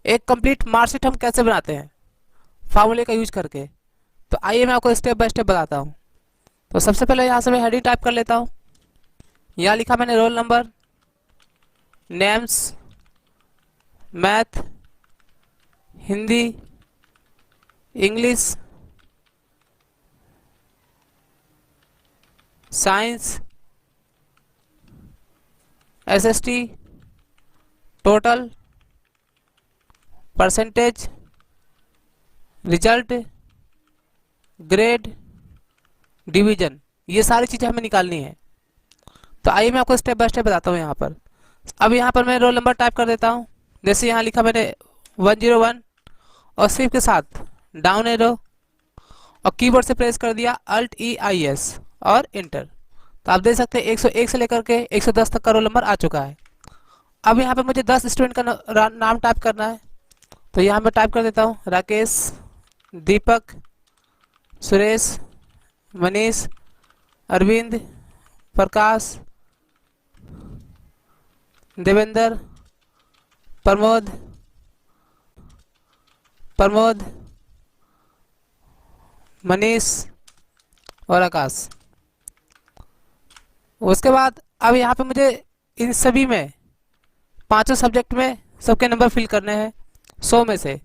एक complete marksheet हम कैसे बनाते हैं फार्मूले का यूज करके। तो आइए मैं आपको स्टेप बाय स्टेप बताता हूँ। तो सबसे पहले यहाँ से मैं हेडिंग टाइप कर लेता हूँ। यहाँ लिखा मैंने roll number, names, math, Hindi, English, science, SST, total, percentage, result, grade, division, ये सारी चीज़ें हमें निकालनी है। तो आइए मैं आपको स्टेप बाय स्टेप बताता हूँ यहाँ पर। अब यहाँ पर मैं रोल नंबर टाइप कर देता हूँ। जैसे यहाँ लिखा मैंने 101 और सिर्फ के साथ डाउन एरो और कीबोर्ड से प्रेस कर दिया अल्ट ई आई एस और इंटर। तो आप देख सकते हैं 101 से लेकर के 110 तक का रोल नंबर आ चुका है। अब यहाँ पे मुझे 10 स्टूडेंट का नाम टाइप करना है। तो यहाँ मैं टाइप कर देता हूँ राकेश, दीपक, सुरेश, मनीष, अरविंद, प्रकाश, देवेंद्र, प्रमोद, प्रमोद, मनीष और आकाश। उसके बाद अब यहाँ पे मुझे इन सभी में पांचों सब्जेक्ट में सबके नंबर फिल करने हैं 100 में से।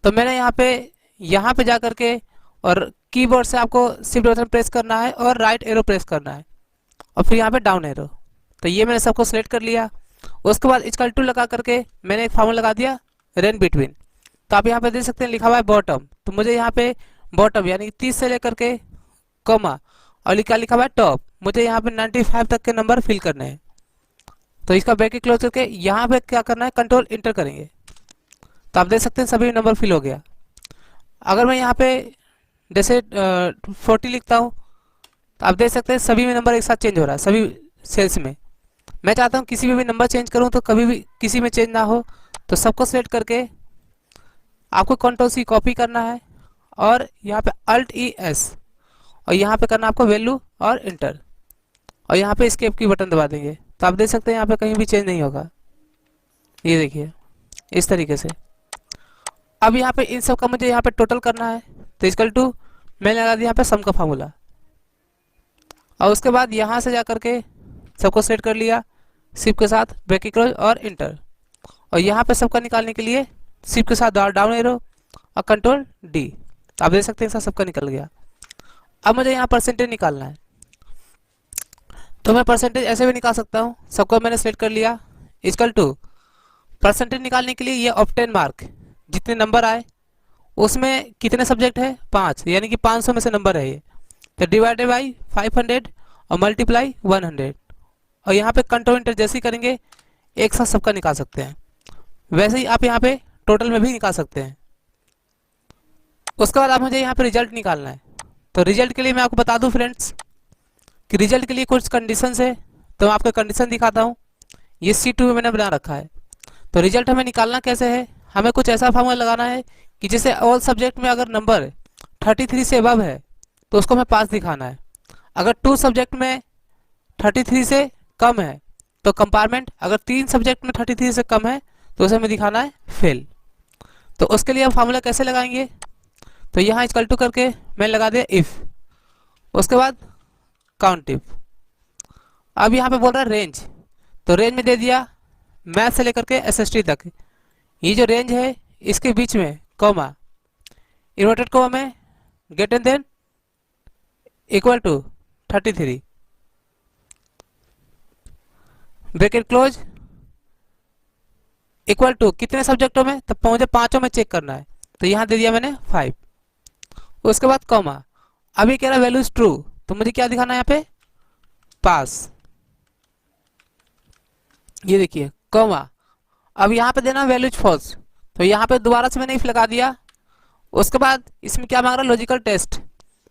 तो मैंने यहाँ पे जा करके और कीबोर्ड से आपको शिफ्ट बटन प्रेस करना है और राइट एरो प्रेस करना है और फिर यहाँ पे डाउन एरो। तो ये मैंने सबको सिलेक्ट कर लिया। उसके बाद इक्वल टू लगा करके मैंने एक फॉर्मूला लगा दिया रेन बिटवीन। तो आप यहाँ पे देख सकते हैं लिखा हुआ है बॉटम। तो मुझे यहाँ पे बॉटम यानी 30 से लेकर के कॉमा और लिखा हुआ है टॉप, मुझे यहाँ पे 95 तक के नंबर फिल करने हैं। तो इसका ब्रैकेट क्लोज करके यहाँ पे क्या करना है, कंट्रोल इंटर करेंगे। तो आप देख सकते हैं सभी नंबर फिल हो गया। अगर मैं यहाँ पे जैसे 40 लिखता हूँ तो आप देख सकते हैं सभी में नंबर एक साथ चेंज हो रहा है सभी सेल्स में। मैं चाहता हूँ किसी में भी नंबर चेंज करूँ तो कभी भी किसी में चेंज ना हो। तो सबको सेलेक्ट करके आपको कंट्रोल सी कॉपी करना है और यहाँ पे अल्ट ई एस और यहाँ पे करना आपको वैल्यू और इंटर और यहाँ पे एस्केप की बटन दबा देंगे। तो आप देख सकते हैं यहाँ पे कहीं भी चेंज नहीं होगा। ये देखिए इस तरीके से। अब यहाँ पे इन सब का मुझे यहाँ पे टोटल करना है। तो इक्वल टू मैंने लगा दिया यहाँ पे सम का फार्मूला और उसके बाद यहाँ से जा करके सबको सेट कर लिया शिफ्ट के साथ ब्रैकेट क्लोज और इंटर और यहाँ पे सबका निकालने के लिए शिफ्ट के साथ डाउन एरो और कंट्रोल डी। तो आप देख सकते हैं सबका निकल गया। अब मुझे यहाँ परसेंटेज निकालना है। तो मैं परसेंटेज ऐसे भी निकाल सकता हूँ। सबको मैंने सेलेक्ट कर लिया इक्वल टू परसेंटेज निकालने के लिए ये ऑब्टेन मार्क जितने नंबर आए उसमें कितने सब्जेक्ट है 5 यानी कि 500 में से नंबर है ये। तो डिवाइडेड बाई 500 और मल्टीप्लाई 100 और यहाँ पे कंट्रोल इंटर जैसे ही करेंगे एक साथ सबका निकाल सकते हैं। वैसे ही आप यहाँ पे टोटल में भी निकाल सकते हैं। उसके बाद आप मुझे यहाँ पे रिजल्ट निकालना है। तो रिजल्ट के लिए मैं आपको बता दूं फ्रेंड्स कि रिजल्ट के लिए कुछ कंडीशंस है। तो मैं आपको कंडीशन दिखाता हूँ। ये C2 में मैंने बना रखा है। तो रिजल्ट हमें निकालना कैसे है, हमें कुछ ऐसा फॉर्मूला लगाना है कि जैसे ऑल सब्जेक्ट में अगर नंबर 33 से अबव है तो उसको हमें पास दिखाना है। अगर 2 सब्जेक्ट में 33 से कम है तो कंपार्टमेंट, अगर 3 सब्जेक्ट में 33 से कम है तो उसे हमें दिखाना है फेल। तो उसके लिए हम फार्मूला कैसे लगाएंगे, तो यहाँ इक्वल टू करके मैंने लगा दिया इफ, उसके बाद काउंट इफ। अब यहाँ पे बोल रहा है रेंज, तो रेंज में दे दिया मैथ से लेकर के एसएसटी तक। ये जो रेंज है इसके बीच में कॉमा इन्वर्टेड कॉमा में greater than equal to 33 bracket close equal to कितने सब्जेक्टों में, तब मुझे 5 में चेक करना है। तो यहाँ दे दिया मैंने 5। उसके बाद कॉमा, अभी कह रहा वैल्यू इज ट्रू तो मुझे क्या दिखाना है यहाँ पे पास। ये देखिए कॉमा, अब यहाँ पे देना वैल्यू इज फॉल्स। तो यहाँ पे दोबारा से मैंने इफ लगा दिया। उसके बाद इसमें क्या मांग रहा है लॉजिकल टेस्ट,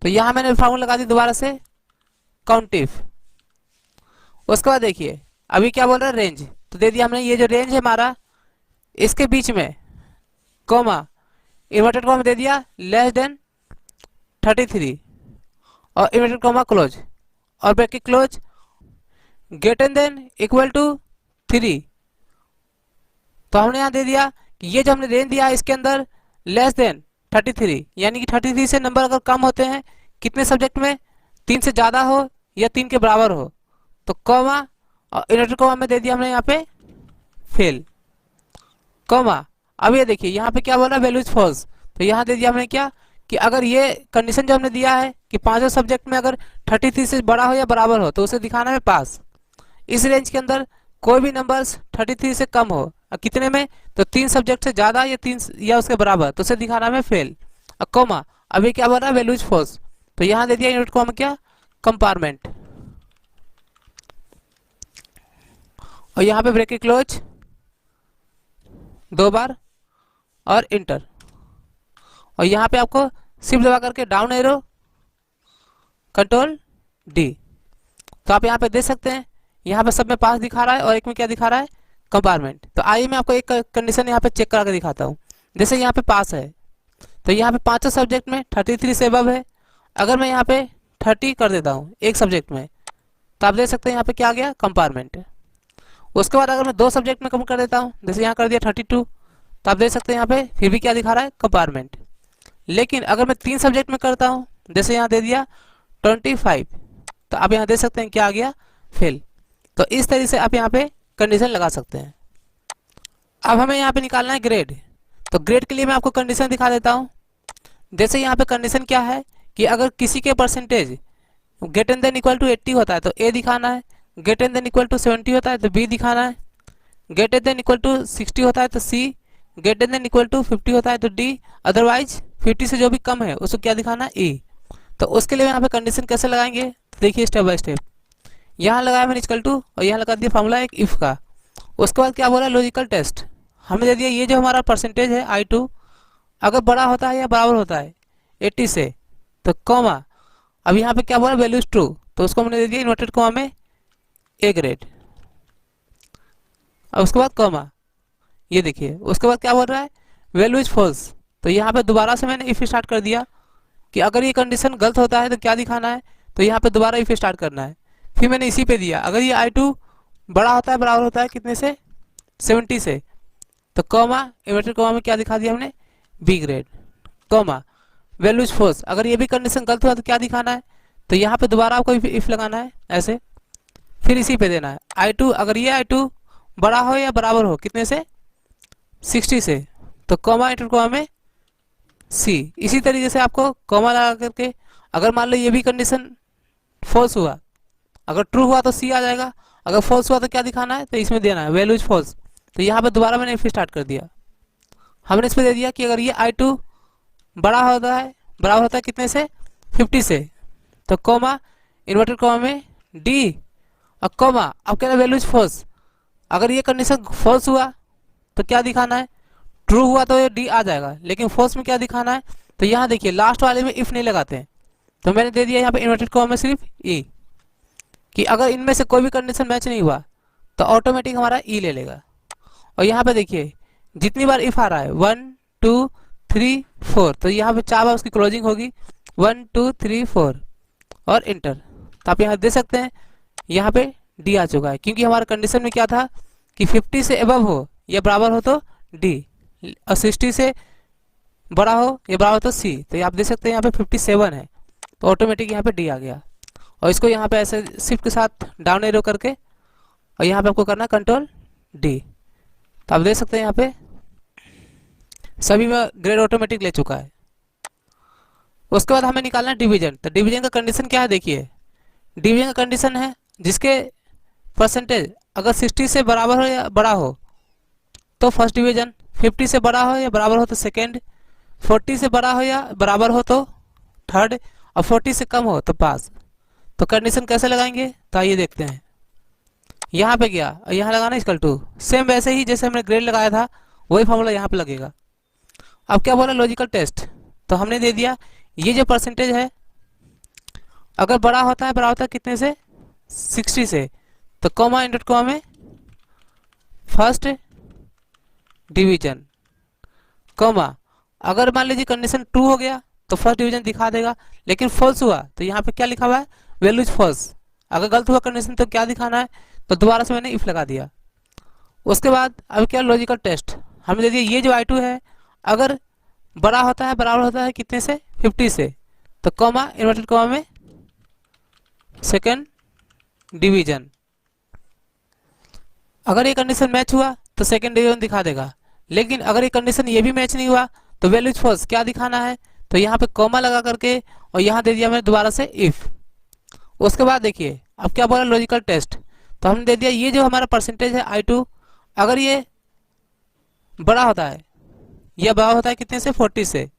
तो यहाँ मैंने फॉर्मूला लगा दी दोबारा से काउंट इफ। उसके बाद देखिए अभी क्या बोल रहा है रेंज, तो दे दिया हमने ये जो रेंज है हमारा इसके बीच में कॉमा इन्वर्टेड कॉमा दे दिया लेस देन 33 और इन्वर्टेड कॉमा क्लोज और bracket close greater than equal to 3। तो हमने यहाँ दे दिया ये जो हमने रेंज दिया है इसके अंदर लेस देन 33, यानी कि 33 से नंबर अगर कम होते हैं कितने सब्जेक्ट में, 3 से ज़्यादा हो या 3 के बराबर हो, तो कॉमा और इन्वर्टेड कॉमा में दे दिया हमने यहाँ पे फेल, कॉमा। अब ये देखिए यहाँ पे क्या बोला, वैल्यू इज फॉल्स, तो यहाँ दे दिया हमने क्या कि अगर ये कंडीशन जो हमने दिया है कि पांचों सब्जेक्ट में अगर 33 से बड़ा हो या बराबर हो तो उसे दिखाना है पास। इस रेंज के अंदर कोई भी नंबर्स 33 से कम हो, कितने में, तो 3 सब्जेक्ट से ज़्यादा या 3 या उसके बराबर, तो उसे दिखाना है फेल, कॉमा। अभी क्या बोल रहा है, वैल्यू इज फॉल्स, तो यहाँ दे दिया यूनिट कॉमा क्या, कंपार्टमेंट, और यहाँ पे ब्रैकेट क्लोज 2 बार और इंटर, और यहाँ पे आपको शिफ्ट दबा करके डाउन एरो कंट्रोल डी। तो आप यहाँ पे देख सकते हैं यहाँ पे सब में पास दिखा रहा है और एक में क्या दिखा रहा है, कंपार्टमेंट। तो आइए मैं आपको एक कंडीशन यहाँ पे चेक करा के दिखाता हूँ। जैसे यहाँ पे पास है तो यहाँ पे पांचों सब्जेक्ट में 33 से अबव है। अगर मैं यहाँ पे 30 कर देता हूँ एक सब्जेक्ट में तो आप देख सकते हैं यहाँ पे क्या आ गया, कंपार्टमेंट। उसके बाद अगर मैं 2 सब्जेक्ट में कम कर देता हूँ, जैसे यहाँ कर दिया 32, तो आप देख सकते हैं यहाँ पे फिर भी क्या दिखा रहा है, कंपार्टमेंट। लेकिन अगर मैं 3 सब्जेक्ट में करता हूँ, जैसे यहाँ दे दिया 25, तो आप यहाँ देख सकते हैं क्या आ गया, फेल। तो इस तरीके से आप यहाँ पे कंडीशन लगा सकते हैं। अब हमें यहाँ पे निकालना है ग्रेड, तो ग्रेड के लिए मैं आपको कंडीशन दिखा देता हूँ। जैसे यहाँ पे कंडीशन क्या है कि अगर किसी के percentage greater than equal to 80 होता है तो ए दिखाना है, ग्रेटर देन इक्वल टू 70 होता है तो बी दिखाना है, ग्रेटर देन इक्वल टू 60 होता है तो सी, ग्रेटर देन इक्वल टू 50 होता है तो डी, अदरवाइज 50 से जो भी कम है उसको क्या दिखाना है, ई। तो उसके लिए यहाँ पे कंडीशन कैसे लगाएंगे, तो देखिए स्टेप बाय स्टेप। यहाँ लगाया मैंने इक्वल टू और यहाँ लगा दिया फॉर्मूला एक इफ का। उसके बाद क्या बोला, लॉजिकल टेस्ट हमें दे दिया, ये जो हमारा परसेंटेज है I2 अगर बड़ा होता है या बराबर होता है 80 से तो कॉमा। अब यहाँ पे क्या बोला, वैल्यू इज ट्रू, तो उसको हमने दे दिया इन्वर्टेड कॉमा में ए ग्रेड। अब उसके बाद कॉमा, ये देखिए उसके बाद क्या बोल रहा है, वैल्यू इज फॉल्स, तो यहाँ पे दोबारा से मैंने इफ स्टार्ट कर दिया कि अगर ये कंडीशन गलत होता है तो क्या दिखाना है, तो यहाँ पे दोबारा इफ स्टार्ट करना है। फिर मैंने इसी पे दिया अगर ये I2 बड़ा होता है बराबर होता है कितने से, 70 से, तो कॉमा इन्वर्टेड कॉमा में क्या दिखा दिया हमने, B grade, comma value is false. अगर ये भी कंडीशन गलत हुआ तो क्या दिखाना है, तो यहाँ पे दोबारा आपको इफ लगाना है ऐसे, फिर इसी पे देना है I2 अगर ये I2 बड़ा हो या बराबर हो कितने से, 60 से, तो कॉमा इंटर कॉमा में सी। इसी तरीके से आपको कॉमा लगा करके अगर मान लो ये भी कंडीशन फॉल्स हुआ, अगर ट्रू हुआ तो सी आ जाएगा, अगर फॉल्स हुआ तो क्या दिखाना है, तो इसमें देना है वैल्यू इज फॉल्स। तो यहाँ पे दोबारा मैंने इफ स्टार्ट कर दिया, हमने इस पे दे दिया कि अगर ये I2 बड़ा होता है बराबर होता है कितने से, 50 से, तो कॉमा इन्वर्टेड कॉमा में डी और कॉमा। अब कह रहे वैल्यू इज फॉल्स, अगर ये कंडीशन फॉल्स हुआ तो क्या दिखाना है, ट्रू हुआ तो ये डी आ जाएगा, लेकिन फॉल्स में क्या दिखाना है, तो यहाँ देखिए लास्ट वाले में इफ नहीं लगाते हैं, तो मैंने दे दिया यहाँ पे इन्वर्टेड कॉमा में सिर्फ ई, कि अगर इनमें से कोई भी कंडीशन मैच नहीं हुआ तो ऑटोमेटिक हमारा ई ले लेगा। और यहाँ पे देखिए जितनी बार इफ आ रहा है 1 2 3 4, तो यहाँ पे 4 बार उसकी क्लोजिंग होगी 1 2 3 4 और इंटर। तो आप यहाँ देख सकते हैं यहाँ पे डी आ चुका है, क्योंकि हमारा कंडीशन में क्या था कि 50 से अबव हो या बराबर हो तो डी, और 60 से बड़ा हो या बराबर हो तो सी। तो आप देख सकते हैं यहाँ पे 57 है, तो ऑटोमेटिक यहाँ पे डी आ गया। और इसको यहाँ पे ऐसे शिफ्ट के साथ डाउन एरो करके और यहाँ पे आपको करना कंट्रोल डी, तो आप देख सकते हैं यहाँ पे सभी में ग्रेड ऑटोमेटिक ले चुका है। उसके बाद हमें निकालना है डिवीजन, तो डिवीजन का कंडीशन क्या है, देखिए डिवीजन का कंडीशन है जिसके परसेंटेज अगर 60 से बराबर हो या बड़ा हो तो फर्स्ट डिवीजन, 50 से बड़ा हो या बराबर हो तो सेकेंड, 40 से बड़ा हो या बराबर हो तो थर्ड, और 40 से कम हो तो पास। तो कंडीशन कैसे लगाएंगे, तो आइए देखते हैं। यहाँ पे गया और यहाँ लगाना इक्वल टू, सेम वैसे ही जैसे हमने ग्रेड लगाया था वही फॉर्मूला यहाँ पे लगेगा। अब क्या बोला, लॉजिकल टेस्ट, तो हमने दे दिया ये जो परसेंटेज है अगर बड़ा होता है बड़ा होता है कितने से, 60 से, तो कॉमा इंटर कॉमा में फर्स्ट डिवीजन, कॉमा अगर मान लीजिए कंडीशन ट्रू हो गया तो फर्स्ट डिवीजन दिखा देगा, लेकिन फॉल्स हुआ तो यहाँ पे क्या लिखा हुआ है, वैल्यू इज फॉल्स। अगर गलत हुआ कंडीशन तो क्या दिखाना है, तो दोबारा से मैंने इफ लगा दिया। उसके बाद अब क्या, लॉजिकल टेस्ट, हमें दे दिया ये जो I2 है अगर बड़ा होता है बराबर होता है कितने से 50 से, तो कॉमा इन्वर्टेड कॉमा में सेकंड डिवीजन। अगर ये कंडीशन मैच हुआ तो सेकंड डिवीजन दिखा देगा, लेकिन अगर ये कंडीशन ये भी मैच नहीं हुआ तो वैल्यू इज फॉल्स। क्या दिखाना है, तो यहाँ पे कॉमा लगा करके और यहाँ दे दिया मैंने दोबारा से इफ। उसके बाद देखिए अब क्या बोला लॉजिकल टेस्ट, तो हमने दे दिया ये जो हमारा परसेंटेज है I2 अगर ये बड़ा होता है, यह बड़ा होता है कितने से 40 से,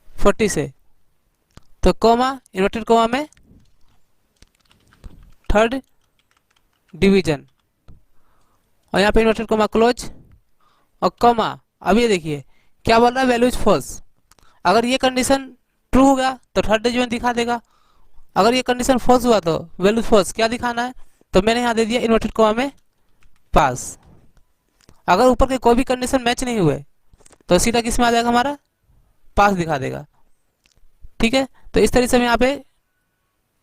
40 से, तो कॉमा इन्वर्टेड कॉमा में थर्ड डिवीजन और यहाँ पे इन्वर्टेड कॉमा क्लोज और कॉमा। अब ये देखिए क्या बोल रहा है वैल्यू इज फॉल्स। अगर ये कंडीशन ट्रू होगा तो थर्ड डिवीजन दिखा देगा, अगर ये कंडीशन फॉल्स हुआ तो वैल्यू फॉल्स। क्या दिखाना है, तो मैंने यहाँ दे दिया इन्वर्टेड कॉमा में पास। अगर ऊपर के कोई भी कंडीशन मैच नहीं हुए तो सीधा किस में आ जाएगा हमारा पास दिखा देगा। ठीक है, तो इस तरीके से हम यहाँ पे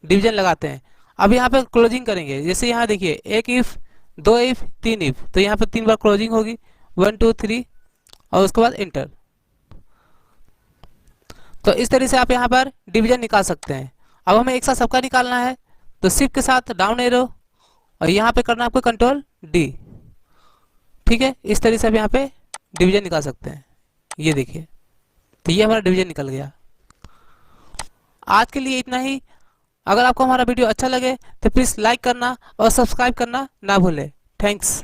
डिवीजन लगाते हैं। अब यहाँ पे क्लोजिंग करेंगे, जैसे यहाँ देखिए एक इफ, दो इफ, तीन इफ, तो यहाँ पे 3 बार क्लोजिंग होगी 1 2 3 और उसके बाद इंटर। तो इस तरीके से आप यहाँ पर डिवीजन निकाल सकते हैं। अब हमें एक साथ सबका निकालना है तो शिफ्ट के साथ डाउन एरो और यहाँ पे करना है आपको कंट्रोल D। ठीक है, इस तरीके से आप यहाँ पे डिवीजन निकाल सकते हैं। ये देखिए तो ये हमारा डिवीजन निकल गया। आज के लिए इतना ही। अगर आपको हमारा वीडियो अच्छा लगे तो प्लीज़ लाइक करना और सब्सक्राइब करना ना भूलें। थैंक्स।